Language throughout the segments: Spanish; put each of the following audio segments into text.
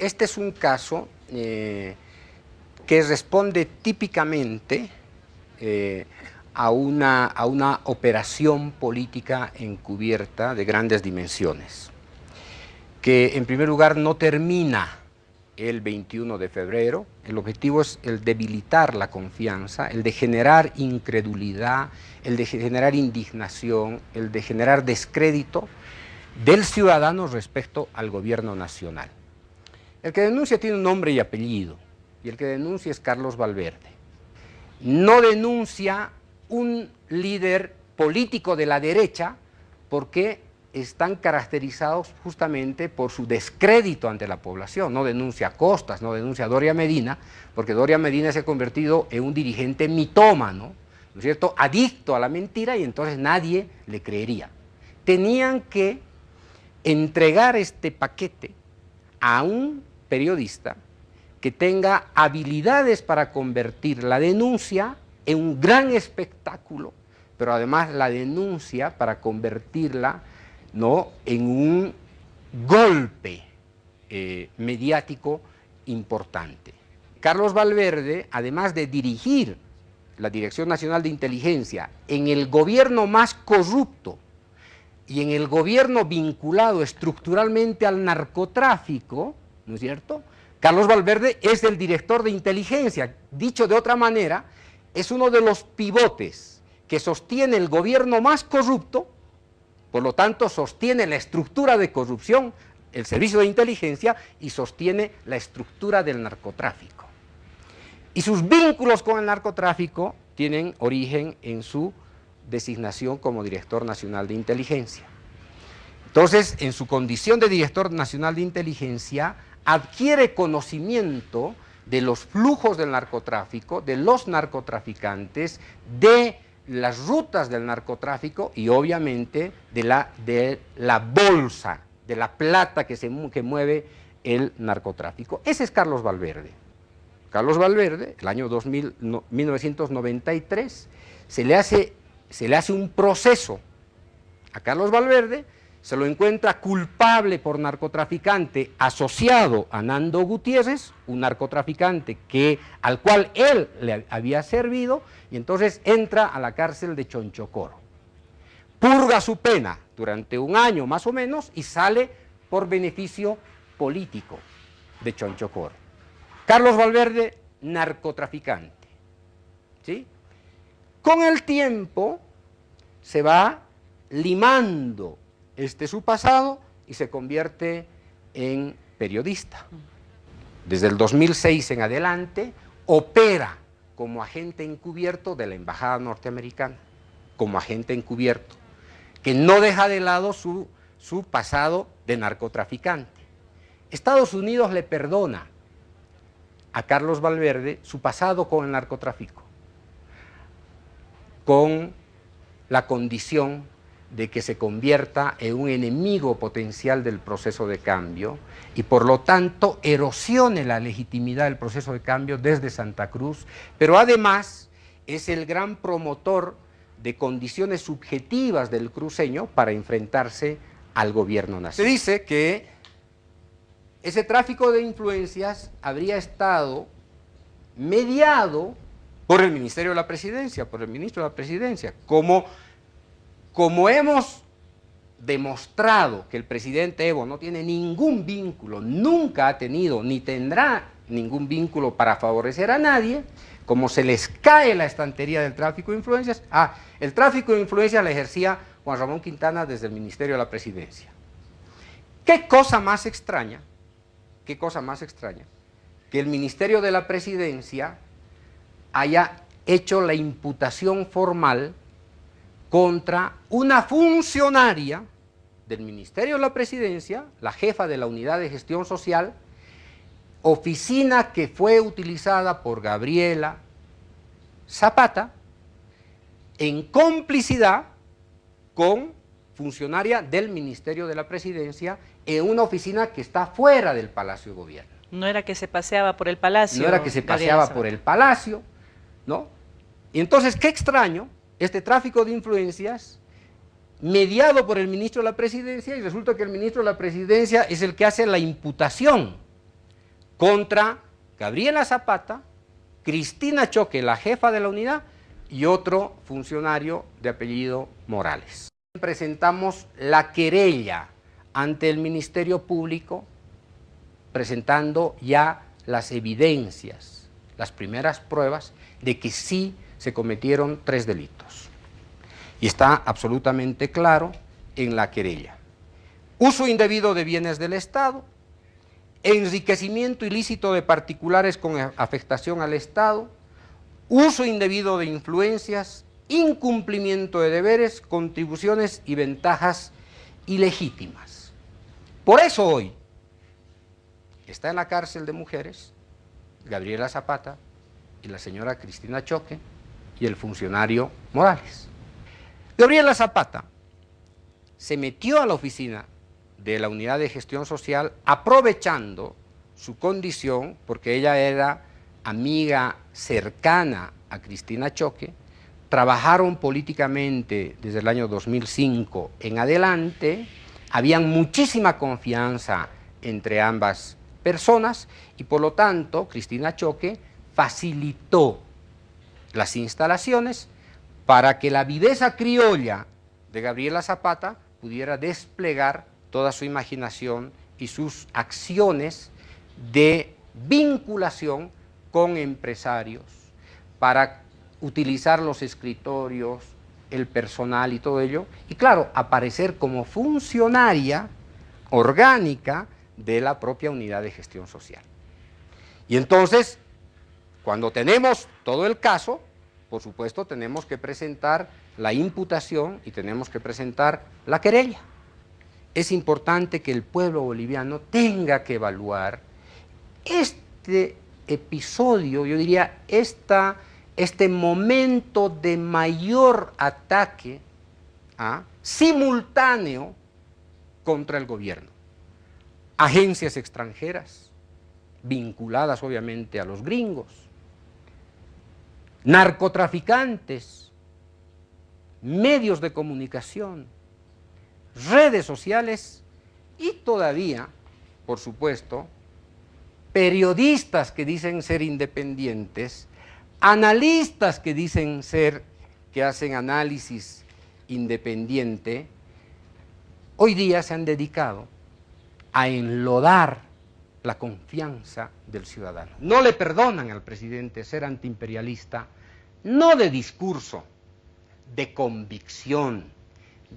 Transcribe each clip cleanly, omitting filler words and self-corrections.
este es un caso que responde típicamente a una operación política encubierta de grandes dimensiones, que en primer lugar no termina el 21 de febrero, el objetivo es el debilitar la confianza, el de generar incredulidad, el de generar indignación, el de generar descrédito del ciudadano respecto al gobierno nacional. El que denuncia tiene un nombre y apellido, y el que denuncia es Carlos Valverde. No denuncia un líder político de la derecha porque están caracterizados justamente por su descrédito ante la población. No denuncia a Costas, no denuncia a Doria Medina, porque Doria Medina se ha convertido en un dirigente mitómano, ¿no es cierto?, adicto a la mentira, y entonces nadie le creería. Tenían que entregar este paquete a un periodista que tenga habilidades para convertir la denuncia en un gran espectáculo, pero además la denuncia para convertirla, ¿no?, en un golpe mediático importante. Carlos Valverde, además de dirigir la Dirección Nacional de Inteligencia en el gobierno más corrupto y en el gobierno vinculado estructuralmente al narcotráfico, ¿no es cierto?, Carlos Valverde es el director de inteligencia. Dicho de otra manera, es uno de los pivotes que sostiene el gobierno más corrupto, por lo tanto sostiene la estructura de corrupción, el servicio de inteligencia, y sostiene la estructura del narcotráfico. Y sus vínculos con el narcotráfico tienen origen en su designación como director nacional de inteligencia. Entonces, en su condición de director nacional de inteligencia, adquiere conocimiento de los flujos del narcotráfico, de los narcotraficantes, de las rutas del narcotráfico y obviamente de la bolsa, de la plata que mueve el narcotráfico. Ese es Carlos Valverde. Carlos Valverde, el año 1993, se le hace un proceso a Carlos Valverde, se lo encuentra culpable por narcotraficante asociado a Nando Gutiérrez, un narcotraficante al cual él le había servido, y entonces entra a la cárcel de Chonchocoro. Purga su pena durante un año más o menos y sale por beneficio político de Chonchocoro. Carlos Valverde, narcotraficante, ¿sí? Con el tiempo se va limando su pasado y se convierte en periodista. Desde el 2006 en adelante opera como agente encubierto de la embajada norteamericana, como agente encubierto, que no deja de lado su pasado de narcotraficante. Estados Unidos le perdona a Carlos Valverde su pasado con el narcotráfico, con la condición de que se convierta en un enemigo potencial del proceso de cambio y por lo tanto erosione la legitimidad del proceso de cambio desde Santa Cruz, pero además es el gran promotor de condiciones subjetivas del cruceño para enfrentarse al gobierno nacional. Se dice que ese tráfico de influencias habría estado mediado por el Ministerio de la Presidencia, por el ministro de la Presidencia, como hemos demostrado que el presidente Evo no tiene ningún vínculo, nunca ha tenido ni tendrá ningún vínculo para favorecer a nadie, como se les cae la estantería del tráfico de influencias. El tráfico de influencias la ejercía Juan Ramón Quintana desde el Ministerio de la Presidencia. ¿Qué cosa más extraña? ¿Qué cosa más extraña? Que el Ministerio de la Presidencia haya hecho la imputación formal contra una funcionaria del Ministerio de la Presidencia, la jefa de la Unidad de Gestión Social, oficina que fue utilizada por Gabriela Zapata en complicidad con funcionaria del Ministerio de la Presidencia en una oficina que está fuera del Palacio de Gobierno. No era que se paseaba por el Palacio. No era que se paseaba por el Palacio, ¿no? Y entonces, qué extraño, este tráfico de influencias mediado por el ministro de la Presidencia, y resulta que el ministro de la Presidencia es el que hace la imputación contra Gabriela Zapata, Cristina Choque, la jefa de la unidad, y otro funcionario de apellido Morales. Presentamos la querella ante el Ministerio Público, presentando ya las evidencias, las primeras pruebas de que sí se cometieron 3 delitos. Y está absolutamente claro en la querella: uso indebido de bienes del Estado, enriquecimiento ilícito de particulares con afectación al Estado, uso indebido de influencias, incumplimiento de deberes, contribuciones y ventajas ilegítimas. Por eso hoy está en la cárcel de mujeres Gabriela Zapata y la señora Cristina Choque y el funcionario Morales. Gabriela Zapata se metió a la oficina de la Unidad de Gestión Social aprovechando su condición, porque ella era amiga cercana a Cristina Choque, trabajaron políticamente desde el año 2005 en adelante, había muchísima confianza entre ambas personas y por lo tanto Cristina Choque facilitó las instalaciones para que la viveza criolla de Gabriela Zapata pudiera desplegar toda su imaginación y sus acciones de vinculación con empresarios para utilizar los escritorios, el personal y todo ello, y claro, aparecer como funcionaria orgánica de la propia Unidad de Gestión Social. Y entonces, cuando tenemos todo el caso, por supuesto tenemos que presentar la imputación y tenemos que presentar la querella. Es importante que el pueblo boliviano tenga que evaluar este episodio, yo diría, este momento de mayor ataque simultáneo contra el gobierno. Agencias extranjeras, vinculadas obviamente a los gringos, narcotraficantes, medios de comunicación, redes sociales y todavía, por supuesto, periodistas que dicen ser independientes, analistas que dicen ser, que hacen análisis independiente, hoy día se han dedicado a enlodar la confianza del ciudadano. No le perdonan al presidente ser antiimperialista, no de discurso, de convicción,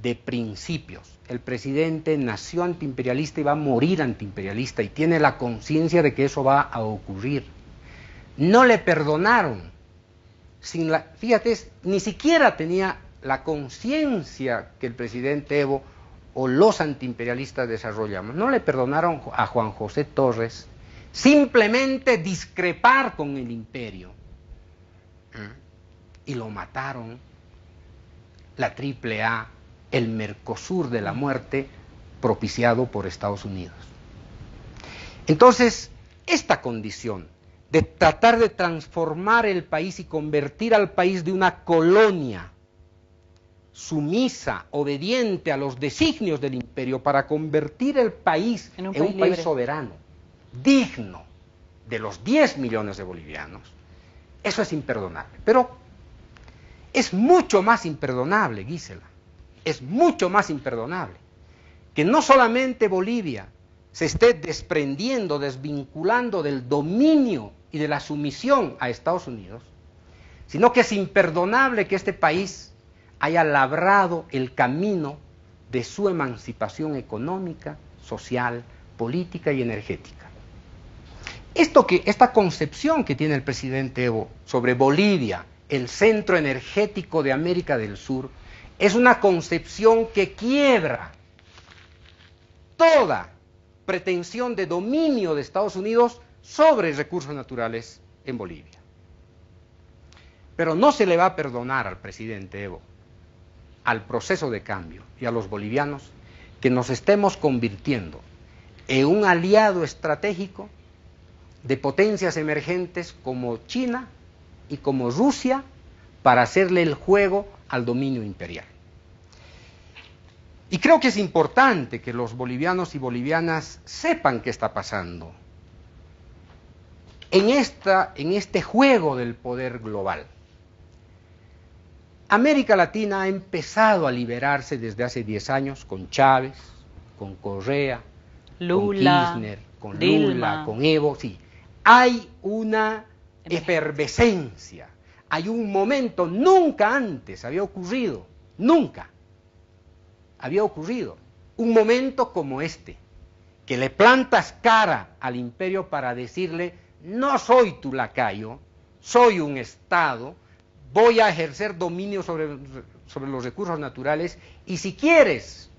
de principios. El presidente nació antiimperialista y va a morir antiimperialista y tiene la conciencia de que eso va a ocurrir. No le perdonaron, fíjate, ni siquiera tenía la conciencia que el presidente Evo o los antiimperialistas desarrollamos. No le perdonaron a Juan José Torres simplemente discrepar con el imperio. Y lo mataron la AAA, el Mercosur de la muerte, propiciado por Estados Unidos. Entonces, esta condición de tratar de transformar el país y convertir al país de una colonia sumisa, obediente a los designios del imperio, para convertir el país en un país soberano, digno de los 10 millones de bolivianos, eso es imperdonable. Pero es mucho más imperdonable, Gisela, es mucho más imperdonable que no solamente Bolivia se esté desprendiendo, desvinculando del dominio y de la sumisión a Estados Unidos, sino que es imperdonable que este país haya labrado el camino de su emancipación económica, social, política y energética. Esta concepción que tiene el presidente Evo sobre Bolivia, el centro energético de América del Sur, es una concepción que quiebra toda pretensión de dominio de Estados Unidos sobre recursos naturales en Bolivia. Pero no se le va a perdonar al presidente Evo, al proceso de cambio y a los bolivianos, que nos estemos convirtiendo en un aliado estratégico de potencias emergentes como China y como Rusia para hacerle el juego al dominio imperial. Y creo que es importante que los bolivianos y bolivianas sepan qué está pasando. en este juego del poder global. América Latina ha empezado a liberarse desde hace 10 años con Chávez, con Correa, Lula, con Kirchner, con Dilma. Lula, con Evo, sí. Hay una efervescencia, hay un momento, nunca antes había ocurrido, nunca había ocurrido, un momento como este, que le plantas cara al imperio para decirle, no soy tu lacayo, soy un Estado, voy a ejercer dominio sobre los recursos naturales y si quieres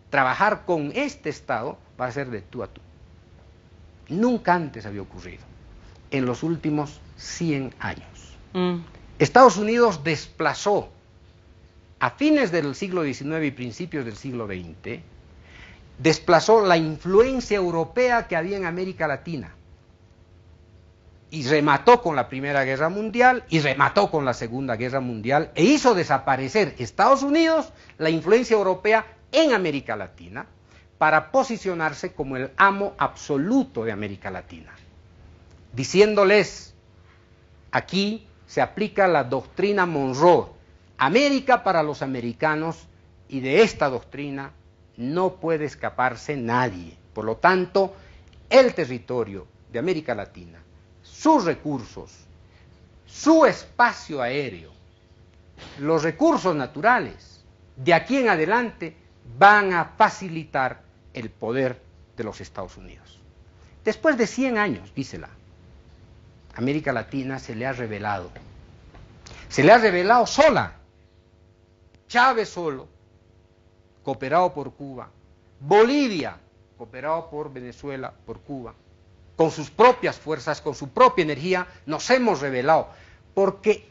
trabajar con este Estado, va a ser de tú a tú. Nunca antes había ocurrido, en los últimos 100 años. Estados Unidos desplazó, a fines del siglo XIX y principios del siglo XX, desplazó la influencia europea que había en América Latina. Y remató con la Primera Guerra Mundial y remató con la Segunda Guerra Mundial e hizo desaparecer Estados Unidos, la influencia europea en América Latina, para posicionarse como el amo absoluto de América Latina, diciéndoles, aquí se aplica la doctrina Monroe, América para los americanos, y de esta doctrina no puede escaparse nadie. Por lo tanto, el territorio de América Latina, sus recursos, su espacio aéreo, los recursos naturales, de aquí en adelante van a facilitar el poder de los Estados Unidos. Después de 100 años, dísela, América Latina se le ha revelado sola, Chávez solo, cooperado por Cuba, Bolivia, cooperado por Venezuela, por Cuba, con sus propias fuerzas, con su propia energía, nos hemos rebelado, porque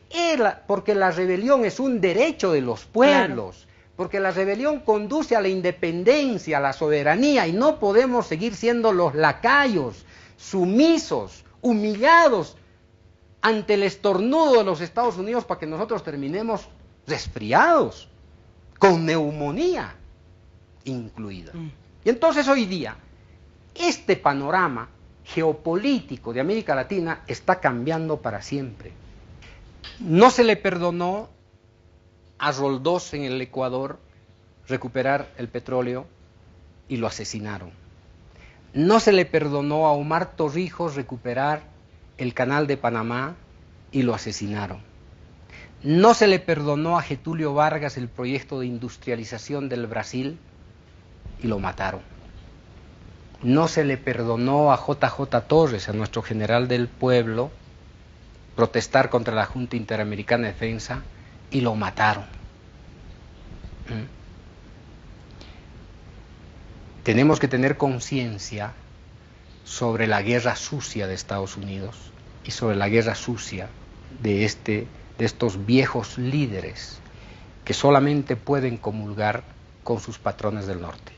la rebelión es un derecho de los pueblos, claro. Porque la rebelión conduce a la independencia, a la soberanía, y no podemos seguir siendo los lacayos, sumisos, humillados ante el estornudo de los Estados Unidos para que nosotros terminemos resfriados, con neumonía incluida. Y entonces hoy día, este panorama geopolítico de América Latina está cambiando para siempre. No se le perdonó a Roldós en el Ecuador recuperar el petróleo y lo asesinaron. No se le perdonó a Omar Torrijos recuperar el canal de Panamá y lo asesinaron. No se le perdonó a Getúlio Vargas el proyecto de industrialización del Brasil y lo mataron. No se le perdonó a JJ Torres, a nuestro general del pueblo, protestar contra la Junta Interamericana de Defensa y lo mataron. Tenemos que tener conciencia sobre la guerra sucia de Estados Unidos y sobre la guerra sucia de estos viejos líderes que solamente pueden comulgar con sus patrones del norte.